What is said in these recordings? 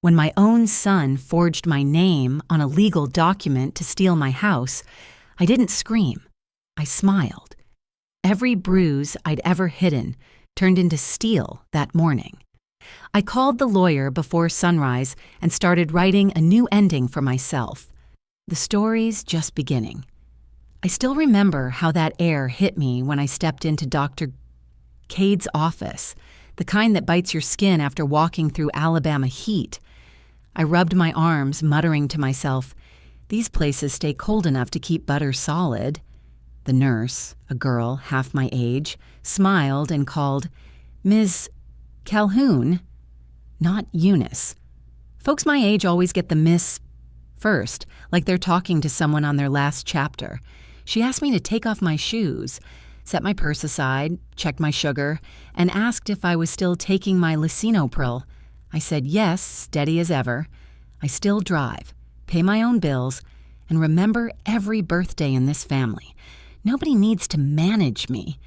When my own son forged my name on a legal document to steal my house, I didn't scream. I smiled. Every bruise I'd ever hidden turned into steel that morning. I called the lawyer before sunrise and started writing a new ending for myself. The story's just beginning. I still remember how that air hit me when I stepped into Dr. Cade's office, the kind that bites your skin after walking through Alabama heat. I rubbed my arms, muttering to myself, "These places stay cold enough to keep butter solid." The nurse, a girl half my age, smiled and called, "Ms. Calhoun," not Eunice. Folks my age always get the Miss first, like they're talking to someone on their last chapter. She asked me to take off my shoes, set my purse aside, checked my sugar, and asked if I was still taking my lisinopril. I said yes, steady as ever. I still drive, pay my own bills, and remember every birthday in this family. Nobody needs to manage me.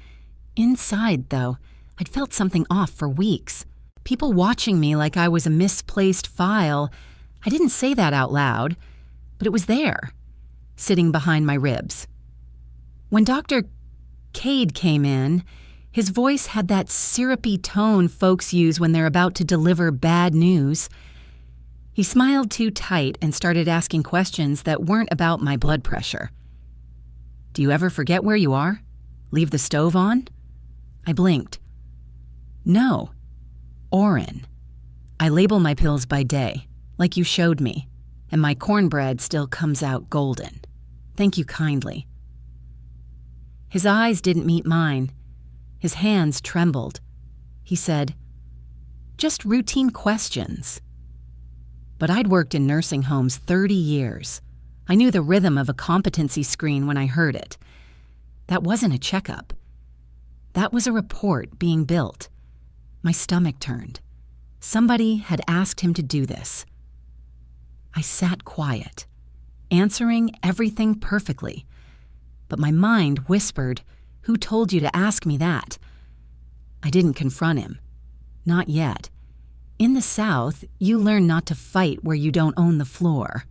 Inside, though, I'd felt something off for weeks. People watching me like I was a misplaced file. I didn't say that out loud, but it was there, sitting behind my ribs. When Dr. Cade came in, his voice had that syrupy tone folks use when they're about to deliver bad news. He smiled too tight and started asking questions that weren't about my blood pressure. "Do you ever forget where you are? Leave the stove on?" I blinked. "No. Orrin. I label my pills by day, like you showed me, and my cornbread still comes out golden. Thank you kindly." His eyes didn't meet mine. His hands trembled. He said, "Just routine questions." But I'd worked in nursing homes 30 years. I knew the rhythm of a competency screen when I heard it. That wasn't a checkup. That was a report being built. My stomach turned. Somebody had asked him to do this. I sat quiet, answering everything perfectly. But my mind whispered, "Who told you to ask me that?" I didn't confront him. Not yet. In the South, you learn not to fight where you don't own the floor.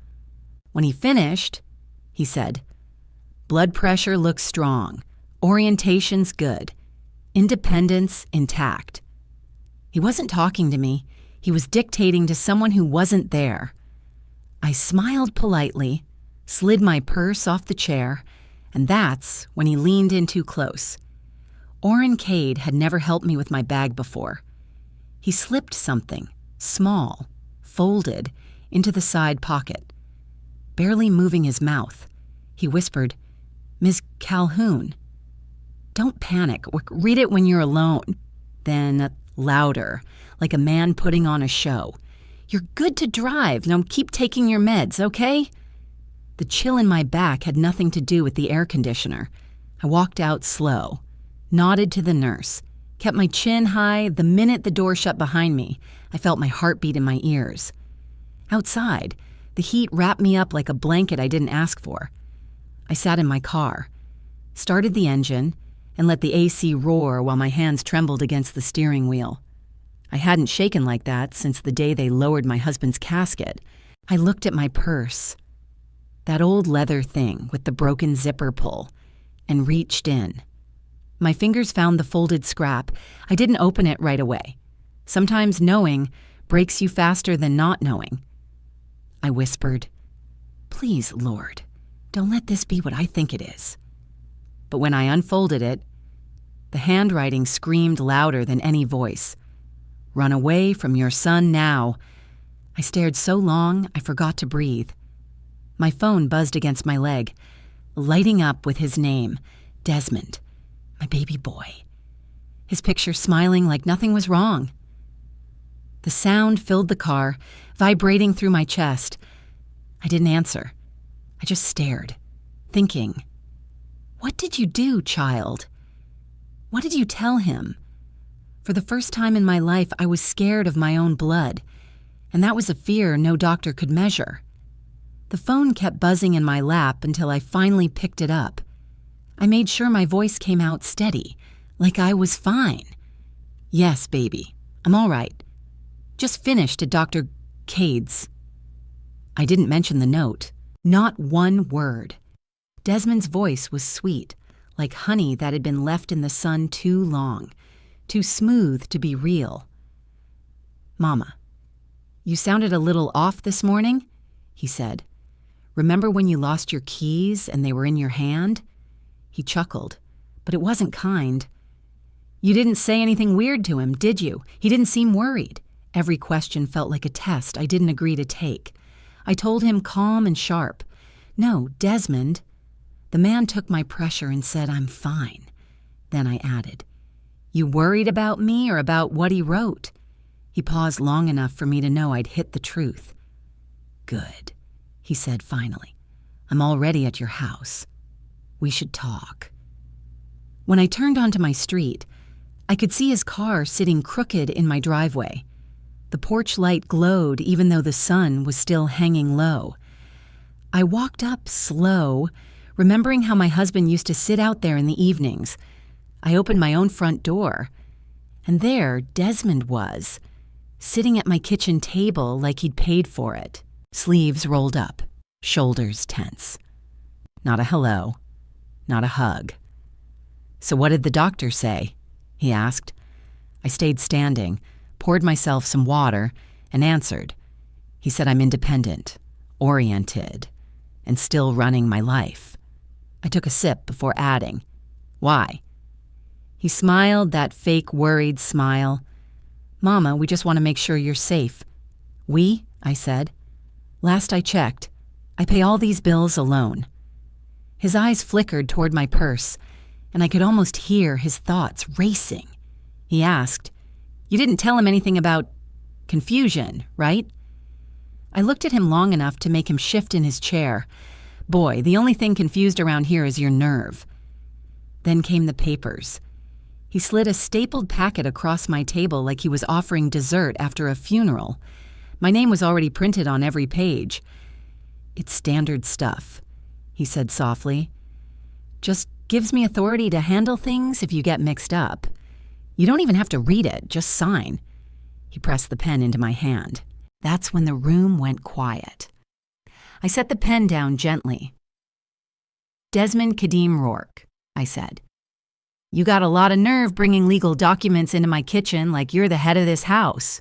When he finished, he said, "Blood pressure looks strong. Orientation's good. Independence intact." He wasn't talking to me. He was dictating to someone who wasn't there. I smiled politely, slid my purse off the chair, and that's when he leaned in too close. Orrin Cade had never helped me with my bag before. He slipped something, small, folded, into the side pocket. Barely moving his mouth, he whispered, "Ms. Calhoun." "Don't panic. Read it when you're alone." Then, louder, like a man putting on a show. "You're good to drive. Now keep taking your meds, okay?" The chill in my back had nothing to do with the air conditioner. I walked out slow, nodded to the nurse, kept my chin high. The minute the door shut behind me, I felt my heartbeat in my ears. Outside, the heat wrapped me up like a blanket I didn't ask for. I sat in my car, started the engine, and let the AC roar while my hands trembled against the steering wheel. I hadn't shaken like that since the day they lowered my husband's casket. I looked at my purse, that old leather thing with the broken zipper pull, and reached in. My fingers found the folded scrap. I didn't open it right away. Sometimes knowing breaks you faster than not knowing. I whispered, "Please, Lord, don't let this be what I think it is." But when I unfolded it, the handwriting screamed louder than any voice. "Run away from your son now." I stared so long I forgot to breathe. My phone buzzed against my leg, lighting up with his name, Desmond, my baby boy. His picture smiling like nothing was wrong. The sound filled the car, vibrating through my chest. I didn't answer. I just stared, thinking, what did you do, child? What did you tell him? For the first time in my life, I was scared of my own blood, and that was a fear no doctor could measure. The phone kept buzzing in my lap until I finally picked it up. I made sure my voice came out steady, like I was fine. "Yes, baby, I'm all right. Just finished at Dr. Cades. I didn't mention the note. Not one word. Desmond's voice was sweet, like honey that had been left in the sun too long, too smooth to be real. "Mama, you sounded a little off this morning," he said. "Remember when you lost your keys and they were in your hand?" He chuckled, but it wasn't kind. "You didn't say anything weird to him, did you? He didn't seem worried." Every question felt like a test I didn't agree to take. I told him calm and sharp, "No, Desmond." The man took my pressure and said, "I'm fine." Then I added, "You worried about me or about what he wrote?" He paused long enough for me to know I'd hit the truth. "Good," he said finally. "I'm already at your house. We should talk." When I turned onto my street, I could see his car sitting crooked in my driveway. The porch light glowed even though the sun was still hanging low. I walked up slow, remembering how my husband used to sit out there in the evenings. I opened my own front door, and there Desmond was, sitting at my kitchen table like he'd paid for it, sleeves rolled up, shoulders tense. Not a hello, not a hug. "So what did the doctor say?" he asked. I stayed standing, poured myself some water, and answered. He said I'm independent, oriented, and still running my life. I took a sip before adding, "Why?" He smiled that fake worried smile. "Mama, we just want to make sure you're safe." "We?" I said. "Last I checked, I pay all these bills alone." His eyes flickered toward my purse, and I could almost hear his thoughts racing. He asked, "You didn't tell him anything about confusion, right?" I looked at him long enough to make him shift in his chair. "Boy, the only thing confused around here is your nerve." Then came the papers. He slid a stapled packet across my table like he was offering dessert after a funeral. My name was already printed on every page. "It's standard stuff," he said softly. "Just gives me authority to handle things if you get mixed up. You don't even have to read it, just sign." He pressed the pen into my hand. That's when the room went quiet. I set the pen down gently. "Desmond Kadeem Rourke," I said. "You got a lot of nerve bringing legal documents into my kitchen like you're the head of this house."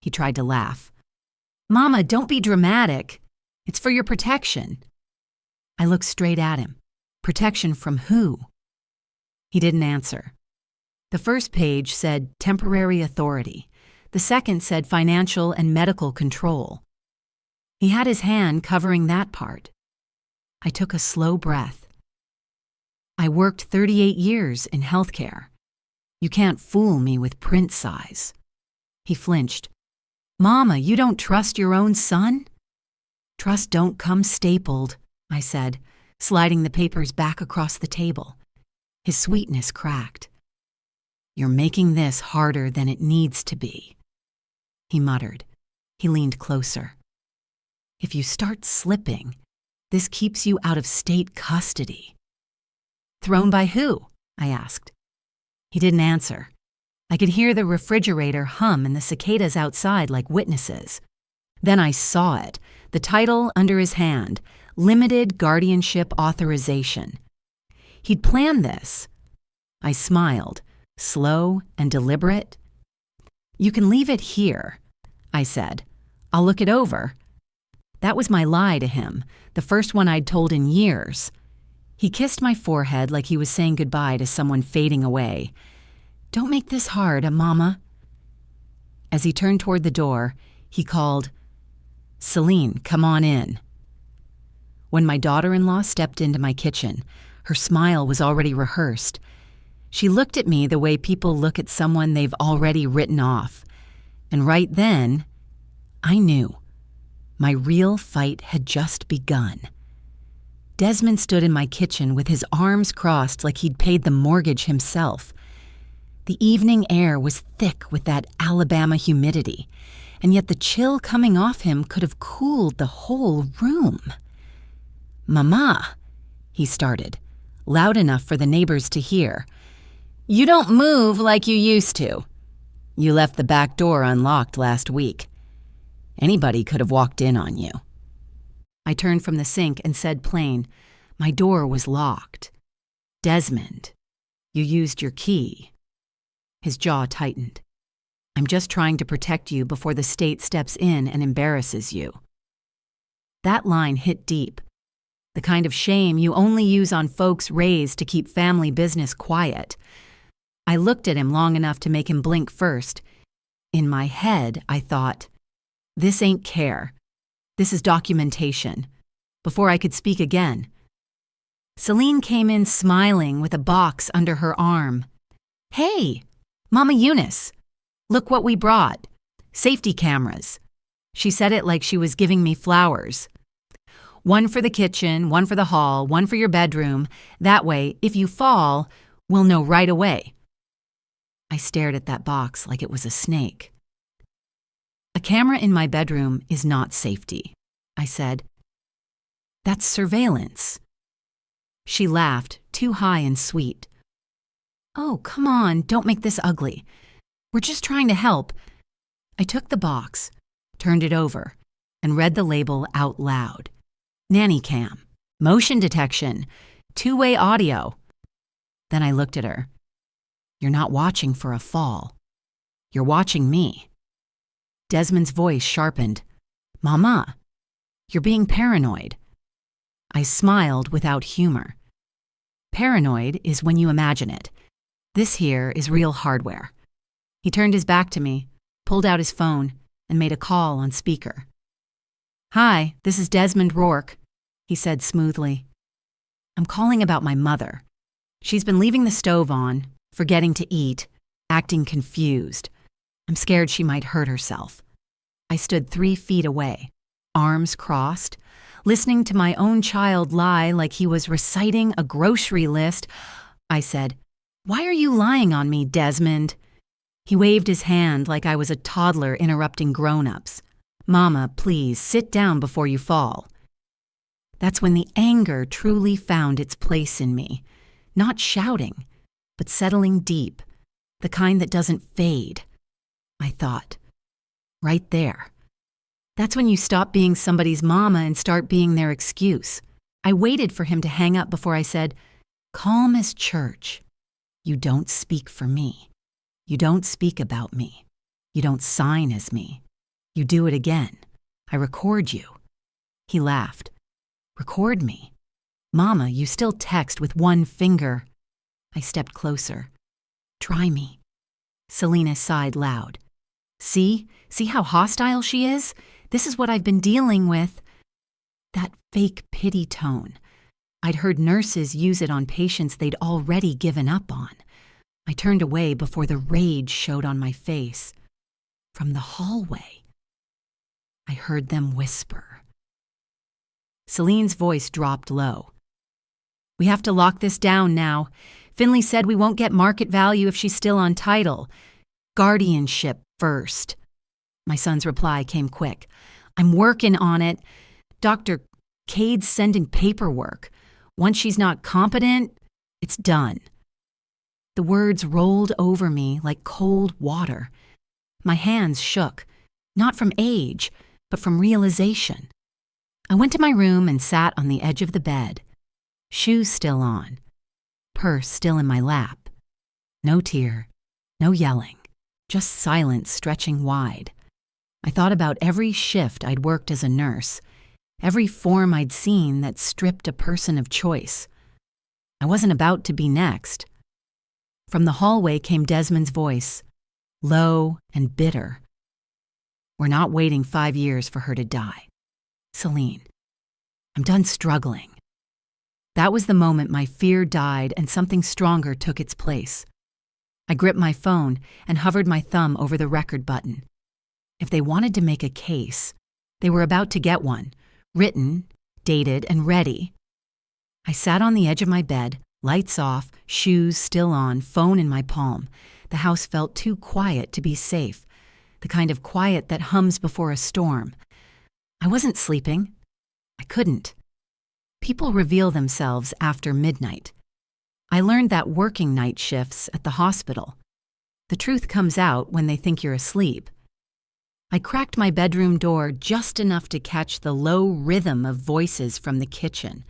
He tried to laugh. "Mama, don't be dramatic. It's for your protection." I looked straight at him. Protection from who? He didn't answer. The first page said temporary authority. The second said financial and medical control. He had his hand covering that part. I took a slow breath. "I worked 38 years in healthcare. You can't fool me with print size." He flinched. "Mama, you don't trust your own son?" "Trust don't come stapled," I said, sliding the papers back across the table. His sweetness cracked. "You're making this harder than it needs to be," he muttered. He leaned closer. "If you start slipping, this keeps you out of state custody." "Thrown by who?" I asked. He didn't answer. I could hear the refrigerator hum and the cicadas outside like witnesses. Then I saw it, the title under his hand, Limited Guardianship Authorization. He'd planned this. I smiled, slow and deliberate. "You can leave it here," I said. "I'll look it over." That was my lie to him, the first one I'd told in years. He kissed my forehead like he was saying goodbye to someone fading away. "Don't make this hard, Mama." As he turned toward the door, he called, "Celine, come on in." When my daughter-in-law stepped into my kitchen, her smile was already rehearsed. She looked at me the way people look at someone they've already written off. And right then, I knew. My real fight had just begun. Desmond stood in my kitchen with his arms crossed like he'd paid the mortgage himself. The evening air was thick with that Alabama humidity, and yet the chill coming off him could have cooled the whole room. "Mama," he started, loud enough for the neighbors to hear. "You don't move like you used to. You left the back door unlocked last week." Anybody could have walked in on you. I turned from the sink and said plain, "My door was locked." "Desmond, you used your key." His jaw tightened. "I'm just trying to protect you before the state steps in and embarrasses you." That line hit deep. The kind of shame you only use on folks raised to keep family business quiet. I looked at him long enough to make him blink first. In my head, I thought, this ain't care. This is documentation. Before I could speak again, Celine came in smiling with a box under her arm. "Hey, Mama Eunice, look what we brought. Safety cameras." She said it like she was giving me flowers. "One for the kitchen, one for the hall, one for your bedroom. That way, if you fall, we'll know right away." I stared at that box like it was a snake. "A camera in my bedroom is not safety," I said. "That's surveillance." She laughed, too high and sweet. "Oh, come on, don't make this ugly. We're just trying to help." I took the box, turned it over, and read the label out loud. "Nanny cam, motion detection, two-way audio." Then I looked at her. "You're not watching for a fall. You're watching me." Desmond's voice sharpened. "Mama, you're being paranoid." I smiled without humor. Paranoid is when you imagine it. This here is real hardware. He turned his back to me, pulled out his phone, and made a call on speaker. "Hi, this is Desmond Rourke," he said smoothly. "I'm calling about my mother. She's been leaving the stove on, forgetting to eat, acting confused. I'm scared she might hurt herself." I stood 3 feet away, arms crossed, listening to my own child lie like he was reciting a grocery list. I said, "Why are you lying on me, Desmond?" He waved his hand like I was a toddler interrupting grown-ups. "Mama, please, sit down before you fall." That's when the anger truly found its place in me. Not shouting, but settling deep, the kind that doesn't fade. I thought, right there. That's when you stop being somebody's mama and start being their excuse. I waited for him to hang up before I said, "Calm as church. You don't speak for me. You don't speak about me. You don't sign as me. You do it again. I record you." He laughed. "Record me? Mama, you still text with one finger." I stepped closer. "Try me." Selena sighed loud. See how hostile she is? This is what I've been dealing with." That fake pity tone. I'd heard nurses use it on patients they'd already given up on. I turned away before the rage showed on my face. From the hallway, I heard them whisper. Celine's voice dropped low. "We have to lock this down now. Finley said we won't get market value if she's still on title. Guardianship first." My son's reply came quick. "I'm working on it. Dr. Cade's sending paperwork. Once she's not competent, it's done." The words rolled over me like cold water. My hands shook, not from age, but from realization. I went to my room and sat on the edge of the bed, shoes still on, purse still in my lap. No tear, no yelling, just silence stretching wide. I thought about every shift I'd worked as a nurse, every form I'd seen that stripped a person of choice. I wasn't about to be next. From the hallway came Desmond's voice, low and bitter. "We're not waiting 5 years for her to die. Celine, I'm done struggling." That was the moment my fear died and something stronger took its place. I gripped my phone and hovered my thumb over the record button. If they wanted to make a case, they were about to get one, written, dated, and ready. I sat on the edge of my bed, lights off, shoes still on, phone in my palm. The house felt too quiet to be safe, the kind of quiet that hums before a storm. I wasn't sleeping. I couldn't. People reveal themselves after midnight. I learned that working night shifts at the hospital. The truth comes out when they think you're asleep. I cracked my bedroom door just enough to catch the low rhythm of voices from the kitchen.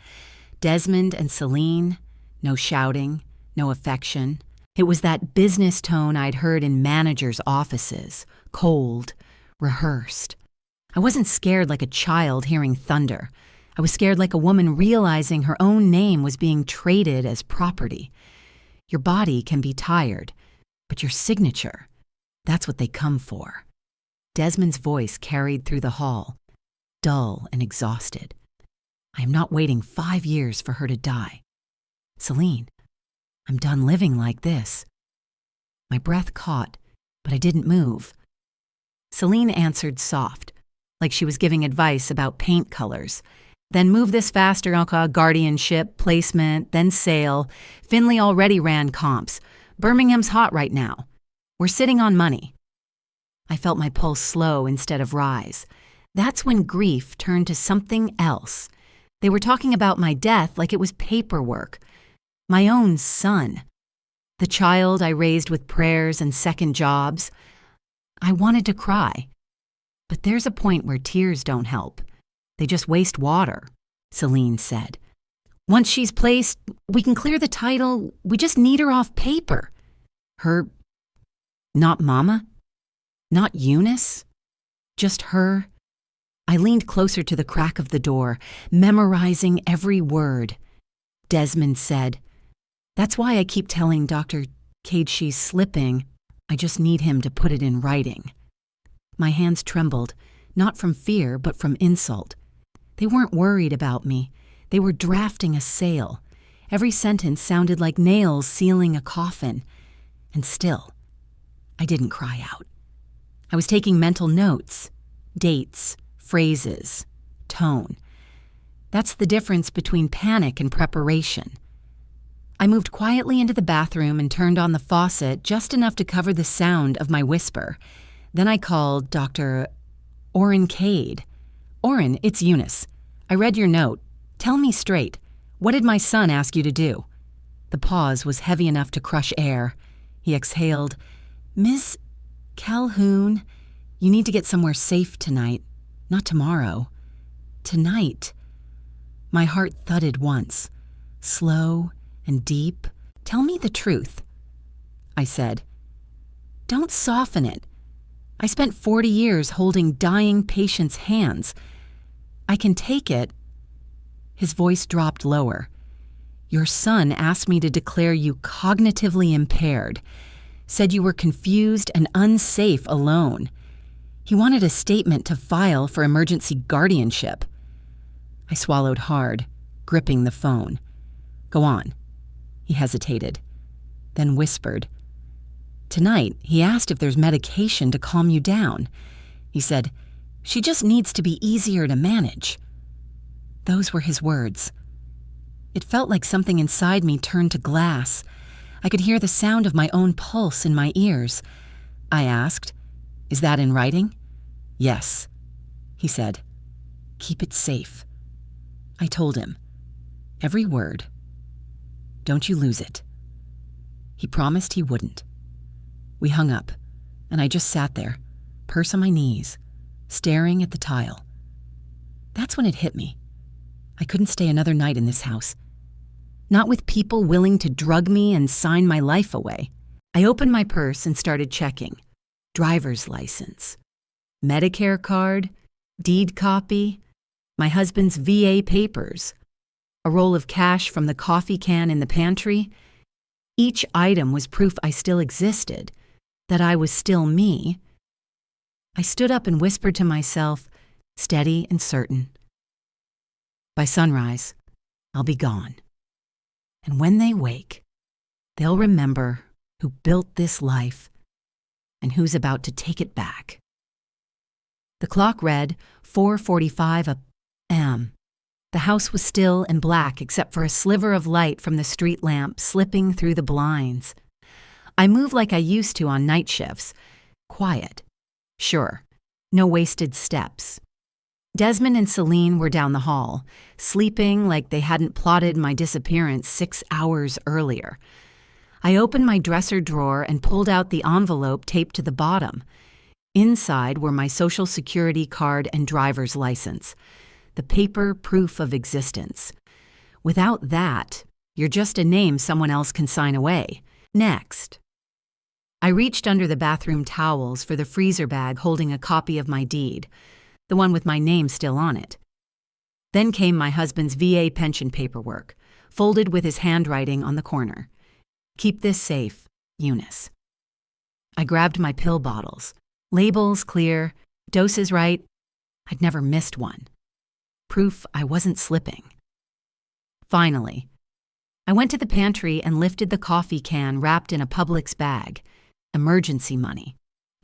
Desmond and Celine, no shouting, no affection. It was that business tone I'd heard in managers' offices, cold, rehearsed. I wasn't scared like a child hearing thunder. I was scared like a woman realizing her own name was being traded as property. Your body can be tired, but your signature, that's what they come for. Desmond's voice carried through the hall, dull and exhausted. I am not waiting 5 years for her to die. Celine, I'm done living like this. My breath caught, but I didn't move. Celine answered soft, like she was giving advice about paint colors. Then move this faster, guardianship, placement, then sale. Finley already ran comps. Birmingham's hot right now. We're sitting on money. I felt my pulse slow instead of rise. That's when grief turned to something else. They were talking about my death like it was paperwork. My own son. The child I raised with prayers and second jobs. I wanted to cry. But there's a point where tears don't help. They just waste water, Celine said. Once she's placed, we can clear the title. We just need her off paper. Her, not Mama? Not Eunice? Just her? I leaned closer to the crack of the door, memorizing every word. Desmond said, "That's why I keep telling Dr. Cade she's slipping. I just need him to put it in writing." My hands trembled, not from fear, but from insult. They weren't worried about me. They were drafting a sale. Every sentence sounded like nails sealing a coffin. And still, I didn't cry out. I was taking mental notes, dates, phrases, tone. That's the difference between panic and preparation. I moved quietly into the bathroom and turned on the faucet just enough to cover the sound of my whisper. Then I called Dr. Orrin Cade. "Orrin, it's Eunice. I read your note. Tell me straight. What did my son ask you to do?" The pause was heavy enough to crush air. He exhaled. "Miss Calhoun, you need to get somewhere safe tonight. Not tomorrow. Tonight." My heart thudded once, slow and deep. "Tell me the truth," I said. "Don't soften it. I spent 40 years holding dying patients' hands. I can take it." His voice dropped lower. "Your son asked me to declare you cognitively impaired, said you were confused and unsafe alone. He wanted a statement to file for emergency guardianship." I swallowed hard, gripping the phone. "Go on." He hesitated, then whispered. "Tonight, he asked if there's medication to calm you down. He said, 'She just needs to be easier to manage.'" Those were his words. It felt like something inside me turned to glass. I could hear the sound of my own pulse in my ears. I asked, "Is that in writing?" "Yes," he said. "Keep it safe." I told him. Every word. "Don't you lose it." He promised he wouldn't. We hung up, and I just sat there, purse on my knees, staring at the tile. That's when it hit me. I couldn't stay another night in this house. Not with people willing to drug me and sign my life away. I opened my purse and started checking. Driver's license, Medicare card, deed copy, my husband's VA papers, a roll of cash from the coffee can in the pantry. Each item was proof I still existed, that I was still me. I stood up and whispered to myself, steady and certain, "By sunrise, I'll be gone. And when they wake, they'll remember who built this life and who's about to take it back." The clock read 4:45 a.m. The house was still and black except for a sliver of light from the street lamp slipping through the blinds. I moved like I used to on night shifts. Quiet. Sure. No wasted steps. Desmond and Celine were down the hall, sleeping like they hadn't plotted my disappearance 6 hours earlier. I opened my dresser drawer and pulled out the envelope taped to the bottom. Inside were my Social Security card and driver's license, the paper proof of existence. Without that, you're just a name someone else can sign away. Next. I reached under the bathroom towels for the freezer bag holding a copy of my deed, the one with my name still on it. Then came my husband's VA pension paperwork, folded with his handwriting on the corner. Keep this safe, Eunice. I grabbed my pill bottles. Labels clear, doses right. I'd never missed one. Proof I wasn't slipping. Finally, I went to the pantry and lifted the coffee can wrapped in a Publix bag. Emergency money.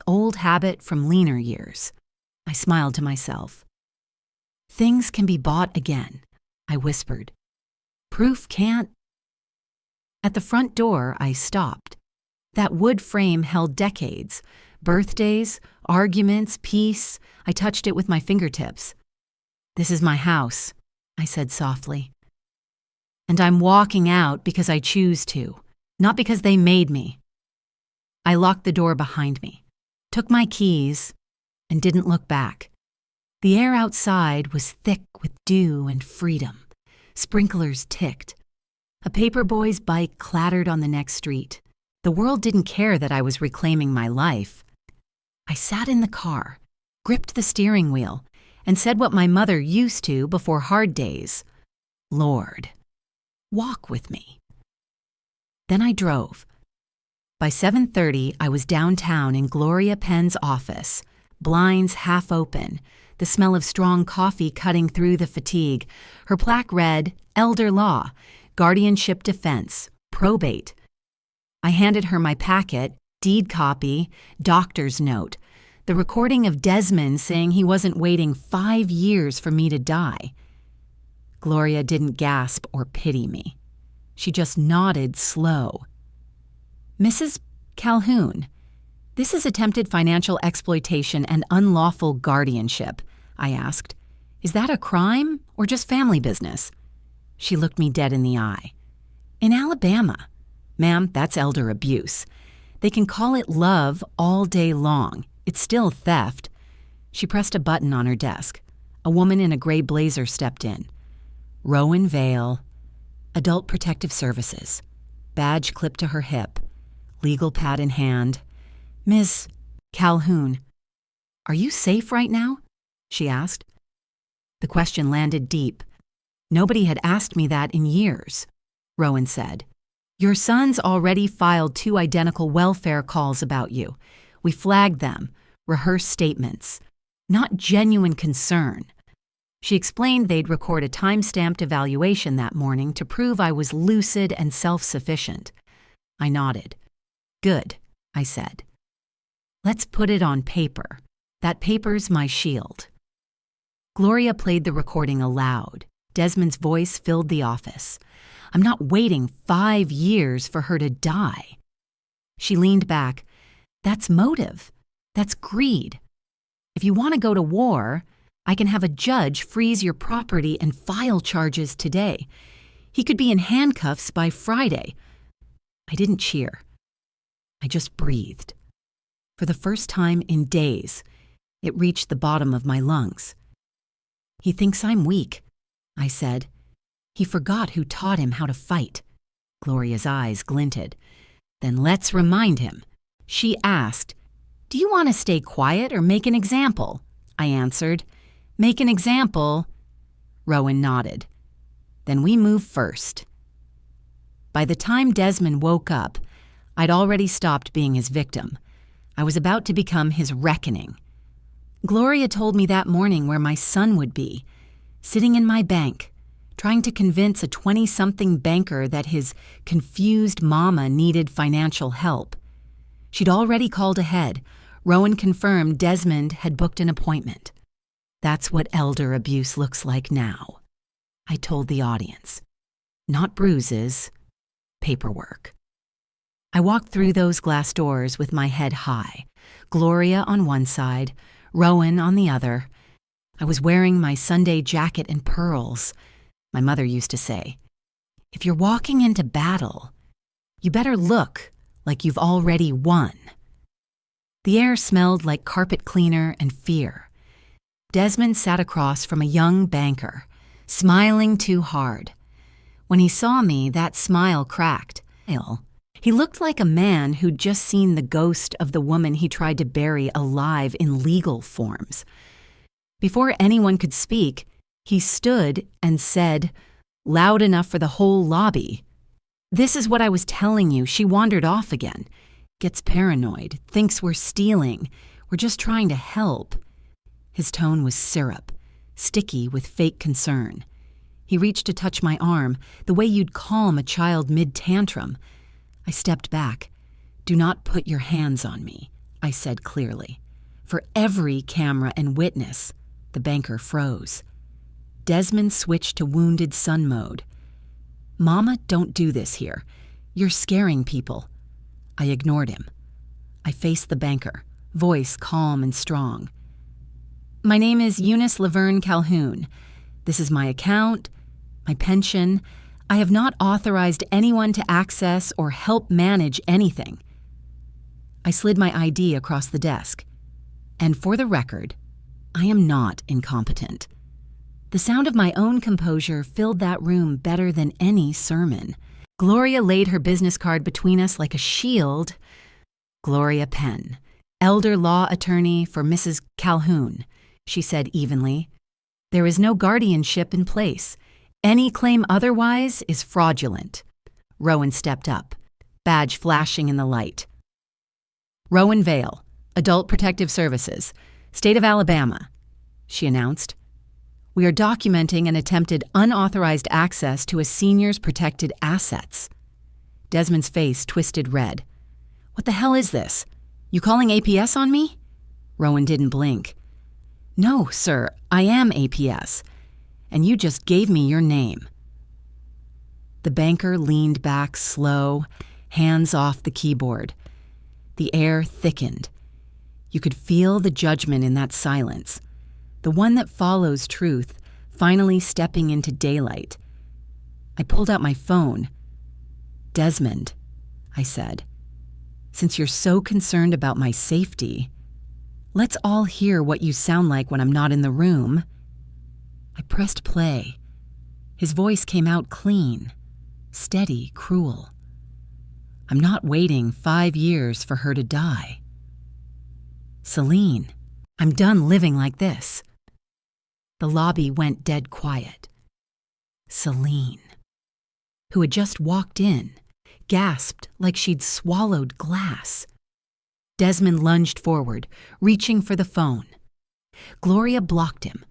Old habit from leaner years. I smiled to myself. Things can be bought again, I whispered. Proof can't. At the front door, I stopped. That wood frame held decades. Birthdays, arguments, peace. I touched it with my fingertips. This is my house, I said softly. And I'm walking out because I choose to, not because they made me. I locked the door behind me, took my keys, and didn't look back. The air outside was thick with dew and freedom. Sprinklers ticked. A paperboy's bike clattered on the next street. The world didn't care that I was reclaiming my life. I sat in the car, gripped the steering wheel, and said what my mother used to before hard days. Lord, walk with me. Then I drove. By 7:30, I was downtown in Gloria Penn's office, blinds half open, the smell of strong coffee cutting through the fatigue. Her plaque read, Elder Law, Guardianship Defense, Probate. I handed her my packet, deed copy, doctor's note, the recording of Desmond saying he wasn't waiting 5 years for me to die. Gloria didn't gasp or pity me. She just nodded slow. Mrs. Calhoun, this is attempted financial exploitation and unlawful guardianship, I asked. Is that a crime or just family business? She looked me dead in the eye. In Alabama. Ma'am, that's elder abuse. They can call it love all day long. It's still theft. She pressed a button on her desk. A woman in a gray blazer stepped in. Rowan Vale, Adult Protective Services. Badge clipped to her hip. Legal pad in hand. Ms. Calhoun, are you safe right now? She asked. The question landed deep. Nobody had asked me that in years, Rowan said. Your son's already filed 2 identical welfare calls about you. We flagged them, rehearsed statements. Not genuine concern. She explained they'd record a time-stamped evaluation that morning to prove I was lucid and self-sufficient. I nodded. Good, I said. Let's put it on paper. That paper's my shield. Gloria played the recording aloud. Desmond's voice filled the office. I'm not waiting 5 years for her to die. She leaned back. That's motive. That's greed. If you want to go to war, I can have a judge freeze your property and file charges today. He could be in handcuffs by Friday. I didn't cheer. I just breathed. For the first time in days, it reached the bottom of my lungs. He thinks I'm weak, I said. He forgot who taught him how to fight. Gloria's eyes glinted. Then let's remind him. She asked, Do you want to stay quiet or make an example? I answered, Make an example. Rowan nodded. Then we move first. By the time Desmond woke up, I'd already stopped being his victim. I was about to become his reckoning. Gloria told me that morning where my son would be, sitting in my bank, trying to convince a 20-something banker that his confused mama needed financial help. She'd already called ahead. Rowan confirmed Desmond had booked an appointment. That's what elder abuse looks like now, I told the audience. Not bruises, paperwork. I walked through those glass doors with my head high, Gloria on one side, Rowan on the other. I was wearing my Sunday jacket and pearls. My mother used to say, if you're walking into battle, you better look like you've already won. The air smelled like carpet cleaner and fear. Desmond sat across from a young banker, smiling too hard. When he saw me, that smile cracked. He looked like a man who'd just seen the ghost of the woman he tried to bury alive in legal forms. Before anyone could speak, he stood and said, loud enough for the whole lobby, "This is what I was telling you. She wandered off again. Gets paranoid, thinks we're stealing. We're just trying to help." His tone was syrup, sticky with fake concern. He reached to touch my arm, the way you'd calm a child mid-tantrum. I stepped back. "Do not put your hands on me," I said clearly. "For every camera and witness." The banker froze. Desmond switched to wounded son mode. "Mama, don't do this here. You're scaring people." I ignored him. I faced the banker, voice calm and strong. "My name is Eunice Laverne Calhoun. This is my account, my pension. I have not authorized anyone to access or help manage anything." I slid my ID across the desk. "And for the record, I am not incompetent." The sound of my own composure filled that room better than any sermon. Gloria laid her business card between us like a shield. "Gloria Penn, elder law attorney for Mrs. Calhoun," she said evenly. "There is no guardianship in place. Any claim otherwise is fraudulent." Rowan stepped up, badge flashing in the light. "Rowan Vale, Adult Protective Services, State of Alabama," she announced. "We are documenting an attempted unauthorized access to a senior's protected assets." Desmond's face twisted red. "What the hell is this? You calling APS on me?" Rowan didn't blink. "No, sir, I am APS. And you just gave me your name." The banker leaned back slow, hands off the keyboard. The air thickened. You could feel the judgment in that silence, the one that follows truth, finally stepping into daylight. I pulled out my phone. "Desmond," I said, "since you're so concerned about my safety, let's all hear what you sound like when I'm not in the room." I pressed play. His voice came out clean, steady, cruel. "I'm not waiting 5 years for her to die. Celine, I'm done living like this." The lobby went dead quiet. Celine, who had just walked in, gasped like she'd swallowed glass. Desmond lunged forward, reaching for the phone. Gloria blocked him,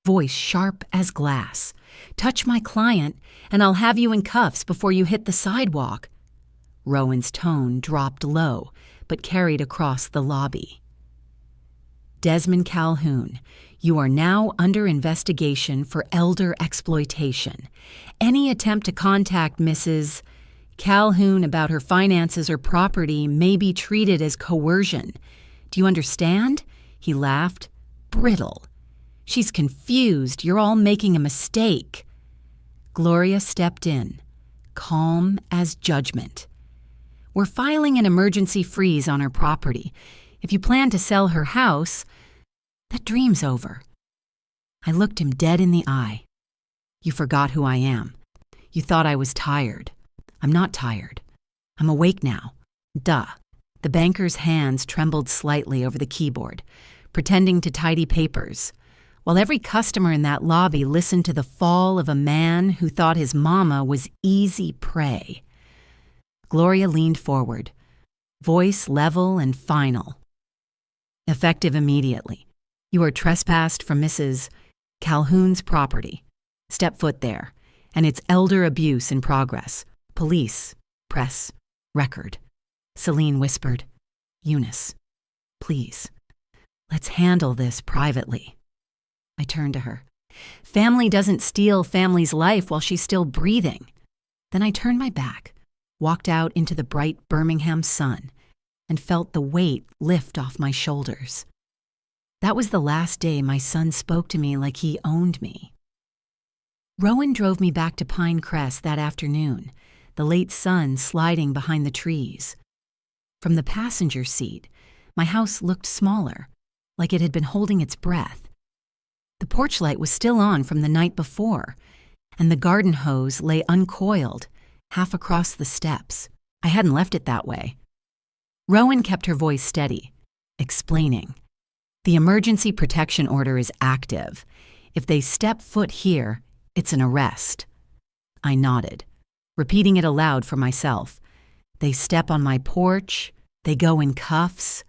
voice sharp as glass. "Touch my client, and I'll have you in cuffs before you hit the sidewalk." Rowan's tone dropped low, but carried across the lobby. "Desmond Calhoun, you are now under investigation for elder exploitation. Any attempt to contact Mrs. Calhoun about her finances or property may be treated as coercion. Do you understand?" He laughed. "Brittle. She's confused. You're all making a mistake." Gloria stepped in, calm as judgment. "We're filing an emergency freeze on her property. If you plan to sell her house, that dream's over." I looked him dead in the eye. "You forgot who I am. You thought I was tired. I'm not tired. I'm awake now. Duh." The banker's hands trembled slightly over the keyboard, pretending to tidy papers, while every customer in that lobby listened to the fall of a man who thought his mama was easy prey. Gloria leaned forward, voice level and final. "Effective immediately. You are trespassed from Mrs. Calhoun's property. Step foot there, and it's elder abuse in progress. Police, press, record." Celine whispered, "Eunice, please, let's handle this privately." I turned to her. "Family doesn't steal family's life while she's still breathing." Then I turned my back, walked out into the bright Birmingham sun, and felt the weight lift off my shoulders. That was the last day my son spoke to me like he owned me. Rowan drove me back to Pine Crest that afternoon, the late sun sliding behind the trees. From the passenger seat, My house looked smaller, like it had been holding its breath. The porch light was still on from the night before, and the garden hose lay uncoiled, half across the steps. I hadn't left it that way. Rowan kept her voice steady, explaining. The emergency protection order is active. If they step foot here, it's an arrest. I nodded, repeating it aloud for myself. They step on my porch. They go in cuffs.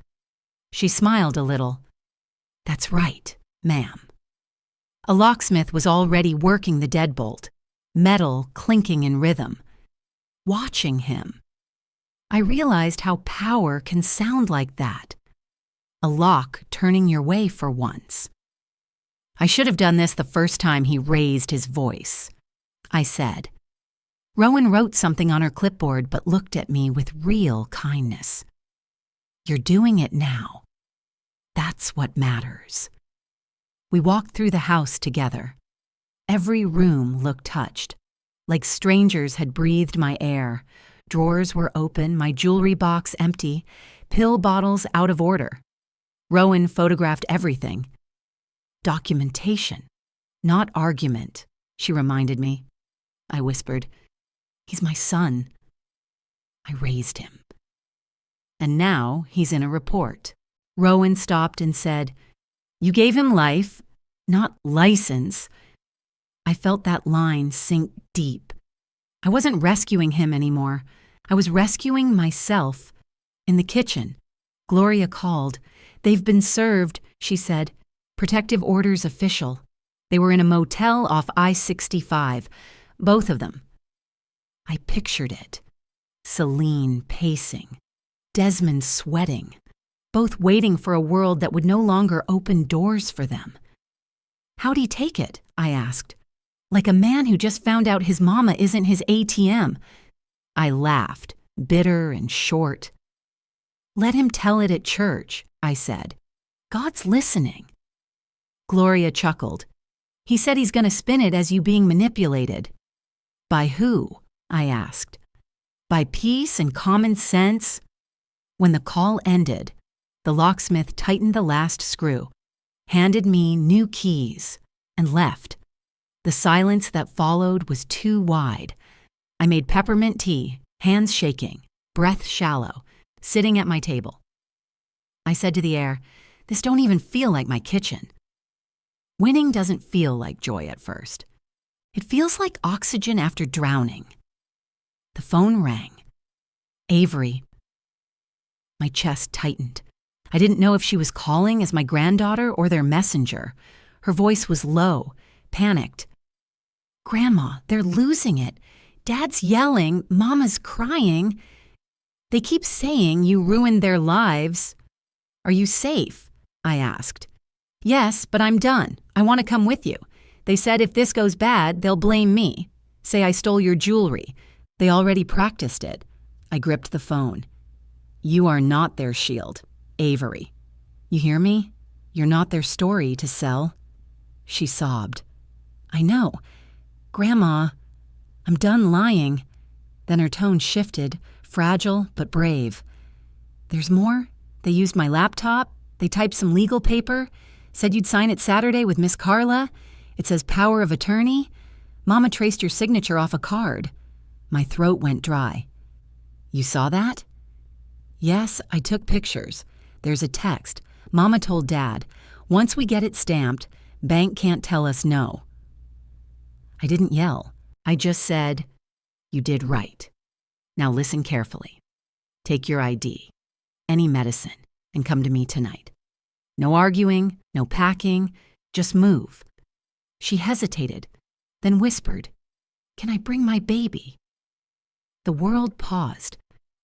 She smiled a little. That's right, ma'am. A locksmith was already working the deadbolt, metal clinking in rhythm. Watching him, I realized how power can sound like that. A lock turning your way for once. I should have done this the first time he raised his voice. I said. Rowan wrote something on her clipboard but looked at me with real kindness. You're doing it now. That's what matters. We walked through the house together. Every room looked touched, like strangers had breathed my air. Drawers were open, my jewelry box empty, pill bottles out of order. Rowan photographed everything. Documentation, not argument, she reminded me. I whispered, He's my son. I raised him. And now he's in a report. Rowan stopped and said, You gave him life, not license. I felt that line sink deep. I wasn't rescuing him anymore. I was rescuing myself. In the kitchen, Gloria called. They've been served, she said. Protective orders official. They were in a motel off I-65, both of them. I pictured it. Celine pacing. Desmond sweating. Both waiting for a world that would no longer open doors for them. How'd he take it? I asked. Like a man who just found out his mama isn't his ATM. I laughed, bitter and short. Let him tell it at church, I said. God's listening. Gloria chuckled. He said he's going to spin it as you being manipulated. By who? I asked. By peace and common sense? When the call ended, the locksmith tightened the last screw, handed me new keys, and left. The silence that followed was too wide. I made peppermint tea, hands shaking, breath shallow, sitting at my table. I said to the air, This don't even feel like my kitchen. Winning doesn't feel like joy at first. It feels like oxygen after drowning. The phone rang. Avery. My chest tightened. I didn't know if she was calling as my granddaughter or their messenger. Her voice was low, panicked. Grandma, they're losing it. Dad's yelling, Mama's crying. They keep saying you ruined their lives. Are you safe? I asked. Yes, but I'm done. I want to come with you. They said if this goes bad, they'll blame me. Say I stole your jewelry. They already practiced it. I gripped the phone. You are not their shield, Avery. You hear me? You're not their story to sell. She sobbed. I know. Grandma, I'm done lying. Then her tone shifted, fragile but brave. There's more? They used my laptop. They typed some legal paper. Said you'd sign it Saturday with Miss Carla. It says power of attorney. Mama traced your signature off a card. My throat went dry. You saw that? Yes, I took pictures. There's a text. Mama told Dad, once we get it stamped, bank can't tell us no. I didn't yell. I just said, you did right. Now listen carefully. Take your ID, any medicine, and come to me tonight. No arguing, no packing, just move. She hesitated, then whispered, Can I bring my baby? The world paused.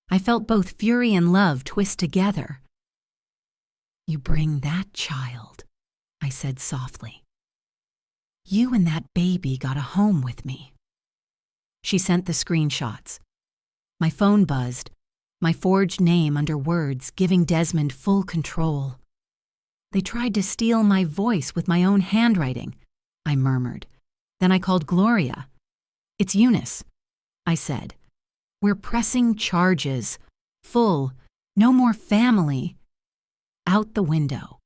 I felt both fury and love twist together. You bring that child, I said softly. You and that baby got a home with me. She sent the screenshots. My phone buzzed, my forged name under words giving Desmond full control. They tried to steal my voice with my own handwriting, I murmured. Then I called Gloria. It's Eunice, I said. We're pressing charges. Full. No more family. out the window.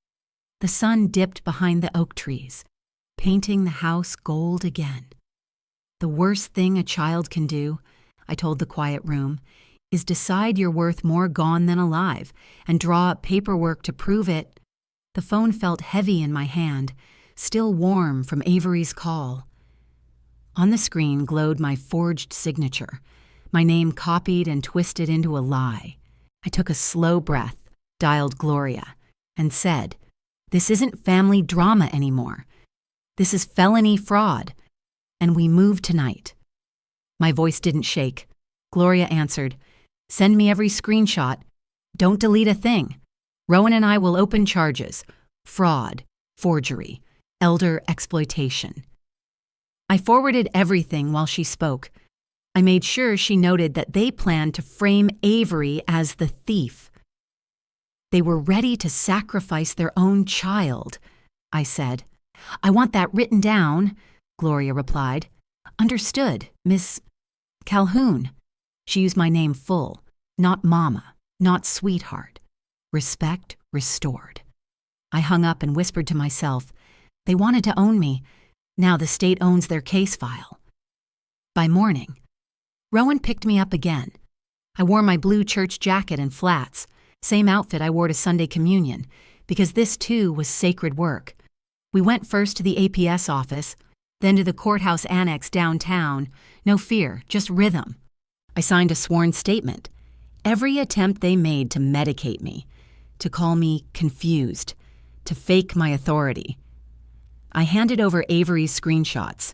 The sun dipped behind the oak trees, painting the house gold again. The worst thing a child can do, I told the quiet room, is decide you're worth more gone than alive and draw up paperwork to prove it. The phone felt heavy in my hand, still warm from Avery's call. On the screen glowed my forged signature, my name copied and twisted into a lie. I took a slow breath, dialed Gloria, and said, "This isn't family drama anymore. This is felony fraud, and we move tonight." My voice didn't shake. Gloria answered, "Send me every screenshot. Don't delete a thing. Rowan and I will open charges. Fraud, forgery, elder exploitation." I forwarded everything while she spoke. I made sure she noted that they planned to frame Avery as the thief. They were ready to sacrifice their own child, I said. "I want that written down," Gloria replied. "Understood, Miss Calhoun." She used my name full, not Mama, not sweetheart. Respect restored. I hung up and whispered to myself, they wanted to own me. Now the state owns their case file. By morning, Rowan picked me up again. I wore my blue church jacket and flats, same outfit I wore to Sunday communion, because this too was sacred work. We went first to the APS office, then to the courthouse annex downtown. No fear, just rhythm. I signed a sworn statement. Every attempt they made to medicate me, to call me confused, to fake my authority. I handed over Avery's screenshots.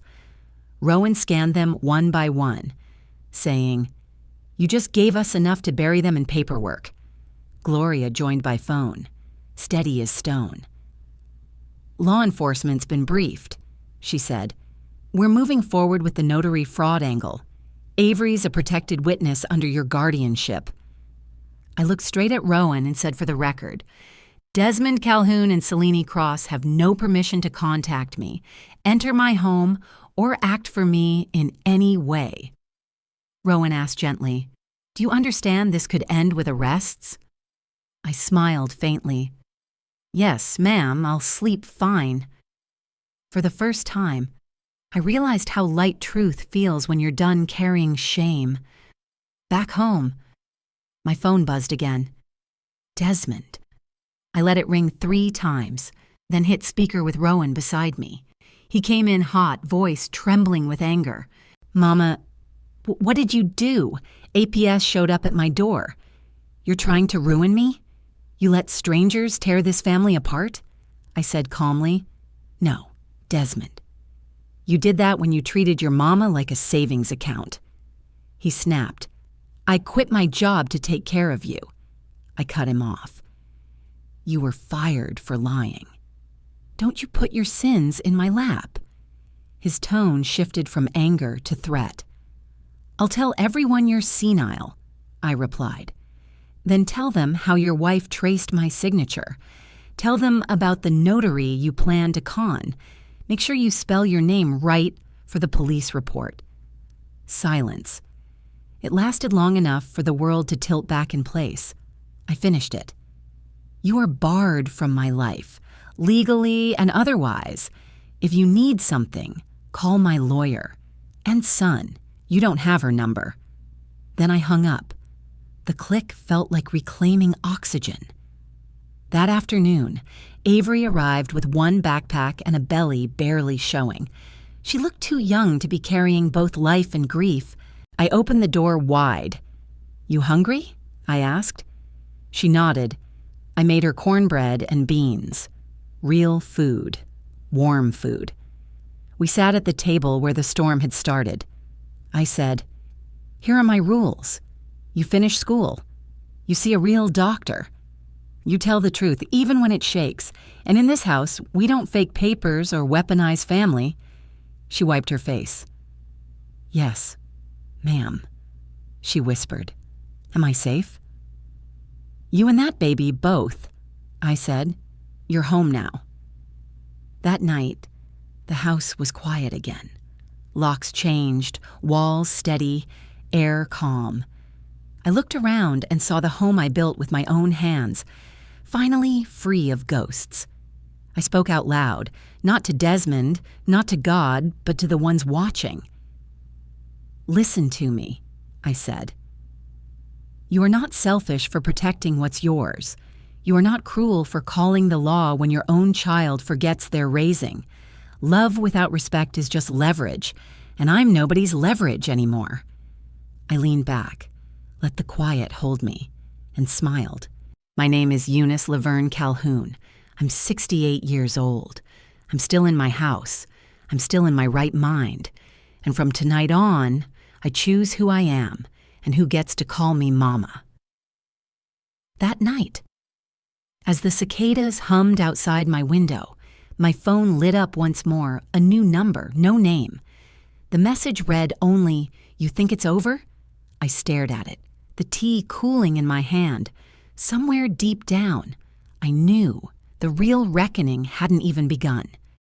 Rowan scanned them one by one, saying, "You just gave us enough to bury them in paperwork." Gloria joined by phone, steady as stone. "Law enforcement's been briefed," she said. "We're moving forward with the notary fraud angle. Avery's a protected witness under your guardianship." I looked straight at Rowan and said for the record, "Desmond Calhoun and Selene Cross have no permission to contact me, enter my home, or act for me in any way." Rowan asked gently, "Do you understand this could end with arrests?" I smiled faintly. "Yes, ma'am, I'll sleep fine." For the first time, I realized how light truth feels when you're done carrying shame. Back home, my phone buzzed again. Desmond. I let it ring 3 times, then hit speaker with Rowan beside me. He came in hot, voice trembling with anger. "Mama, what did you do? APS showed up at my door. You're trying to ruin me? You let strangers tear this family apart?" I said calmly. "No, Desmond. You did that when you treated your mama like a savings account." He snapped. "I quit my job to take care of you." I cut him off. "You were fired for lying. Don't you put your sins in my lap." His tone shifted from anger to threat. "I'll tell everyone you're senile," I replied. "Then tell them how your wife traced my signature. Tell them about the notary you plan to con. Make sure you spell your name right for the police report." Silence. It lasted long enough for the world to tilt back in place. I finished it. "You are barred from my life, legally and otherwise. If you need something, call my lawyer. And son, you don't have her number." Then I hung up. The click felt like reclaiming oxygen. That afternoon, Avery arrived with one backpack and a belly barely showing. She looked too young to be carrying both life and grief. I opened the door wide. "You hungry?" I asked. She nodded. I made her cornbread and beans. Real food. Warm food. We sat at the table where the storm had started. I said, "Here are my rules. You finish school. You see a real doctor. You tell the truth, even when it shakes. And in this house, we don't fake papers or weaponize family." She wiped her face. "Yes, ma'am," she whispered. "Am I safe?" "You and that baby both," I said. "You're home now." That night, the house was quiet again. Locks changed, walls steady, air calm. I looked around and saw the home I built with my own hands. finally free of ghosts. I spoke out loud, not to Desmond, not to God, but to the ones watching. "Listen to me," I said. "You are not selfish for protecting what's yours. You are not cruel for calling the law when your own child forgets their raising. Love without respect is just leverage, and I'm nobody's leverage anymore." I leaned back, let the quiet hold me, and smiled. "My name is Eunice Laverne Calhoun. I'm 68 years old. I'm still in my house. I'm still in my right mind. And from tonight on, I choose who I am and who gets to call me Mama." That night, as the cicadas hummed outside my window, my phone lit up once more, a new number, no name. The message read only, "You think it's over?" I stared at it, the tea cooling in my hand. Somewhere deep down, I knew the real reckoning hadn't even begun.